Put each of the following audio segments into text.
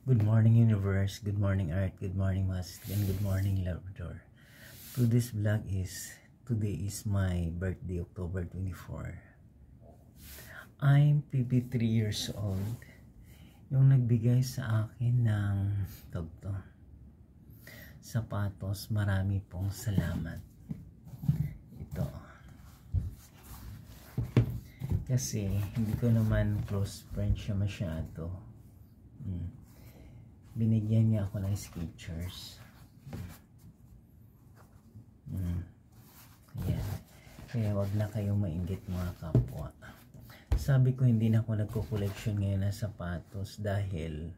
Good morning universe, good morning earth, good morning master, and good morning Labrador. Today's vlog is, today is my birthday, October 24. I'm 53 years old. Yung nagbigay sa akin ng sapatos, marami pong salamat. Ito. Kasi hindi ko naman close friend siya masyado. Binigyan niya ako ng Skechers. Ayan. Kaya wag na kayong mainggit mga kapwa. Sabi ko hindi na ako nagko-collection ngayon ng sapatos dahil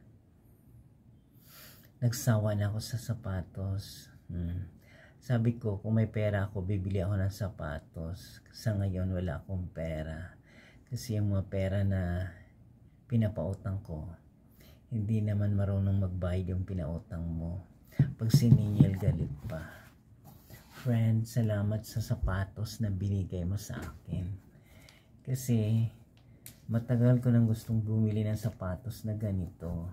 nagsawa na ako sa sapatos. Sabi ko kung may pera ako bibili ako ng sapatos. Sa ngayon wala akong pera. Kasi yung mga pera na pinapautang ko, hindi naman marunong magbayad yung pinautang mo. Pag siningil, galit pa. Friend, salamat sa sapatos na binigay mo sa akin. Kasi matagal ko nang gustong bumili ng sapatos na ganito.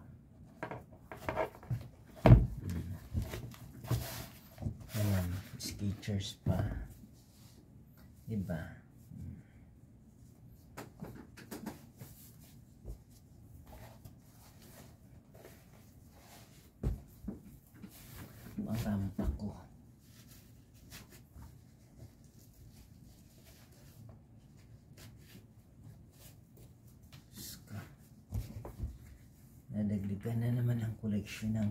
Ayan, Skechers pa. Diba? Rampa ko. Nadagdagan na naman ang koleksyon ng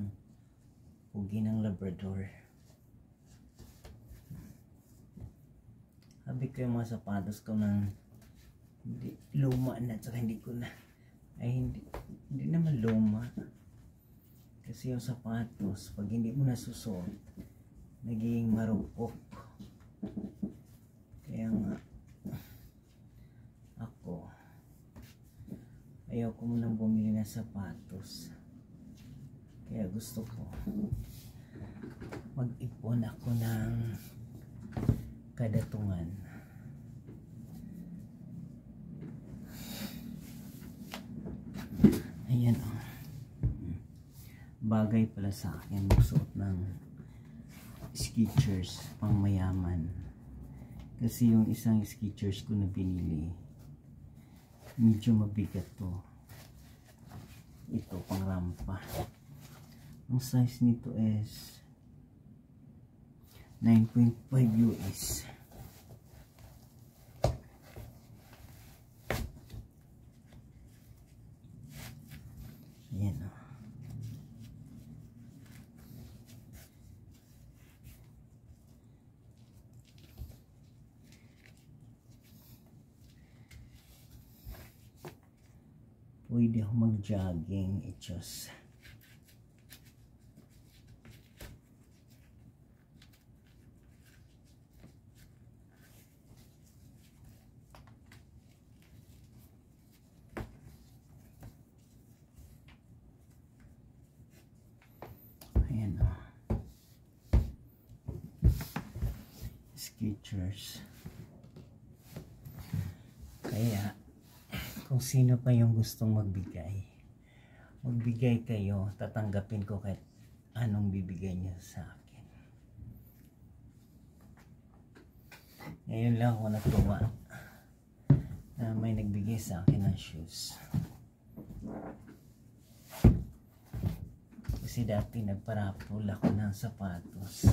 pugi ng Labrador. Sabi ko yung mga sapatos ko ng luma na, tsaka hindi ko na, hindi naman luma. Kasi yung sapatos, pag hindi mo nasusuot, nagiging marupok. Kaya nga, ako, ayaw ko munang bumili ng sapatos. Kaya gusto ko, mag-ipon ako ng kadatungan. Ayan o. Bagay pala sa akin magsuot ng Skechers pang mayaman. Kasi yung isang Skechers ko na binili, medyo mabigat to. Ito pang rampa. Ang size nito is 9.5 US. Ayan o. Pwede ako mag-jogging, itchos. Ayan o. Skechers. Kaya kung sino pa yung gustong magbigay kayo, tatanggapin ko kahit anong bibigay niya sa akin. Ngayon lang ako natuwa na may nagbigay sa akin ng shoes. Kasi dati nagparapol ako ng sapatos.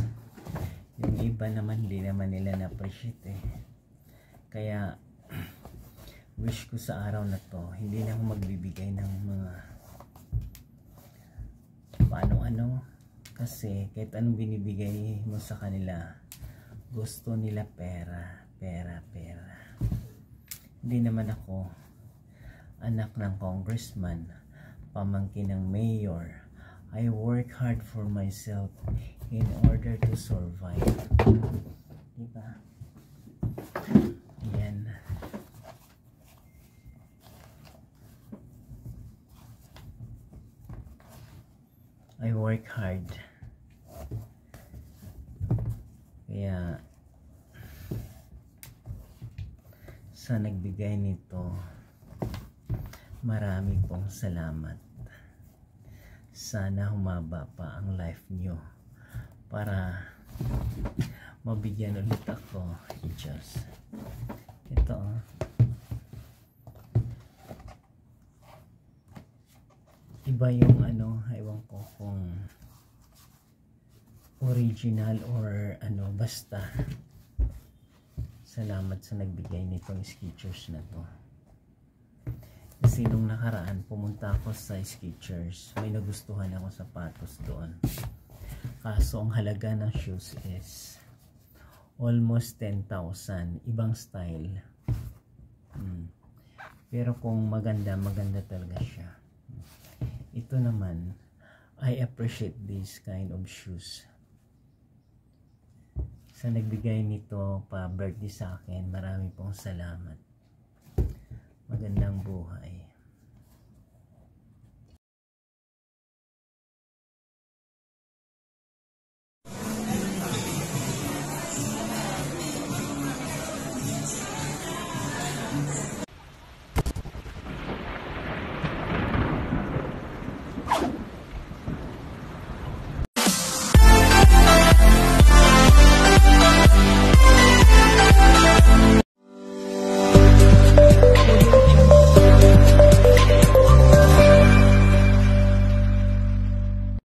Yung iba naman, hindi naman nila na-appreciate eh. Kaya wish ko sa araw na to, hindi na ako magbibigay ng mga paano-ano. Kasi kahit anong binibigay mo sa kanila, gusto nila pera. Hindi naman ako anak ng congressman, pamangkin ng mayor. I work hard for myself in order to survive. Diba? Ayan. I work hard. Kaya sa nagbigay nito, marami pong salamat. sana humaba pa ang life nyo para mabigyan ulit ako ni Diyos. Ito iba yung ewan ko kung original or basta salamat sa nagbigay nitong Skechers na to. Kasi nung nakaraan pumunta ako sa Skechers, may nagustuhan ako sapatos doon, kaso ang halaga ng shoes is almost 10,000, ibang style. Pero kung maganda talaga siya. Ito naman, I appreciate this kind of shoes. Sa nagbigay nito pa birthday sa akin, marami pong salamat. Magandang buhay.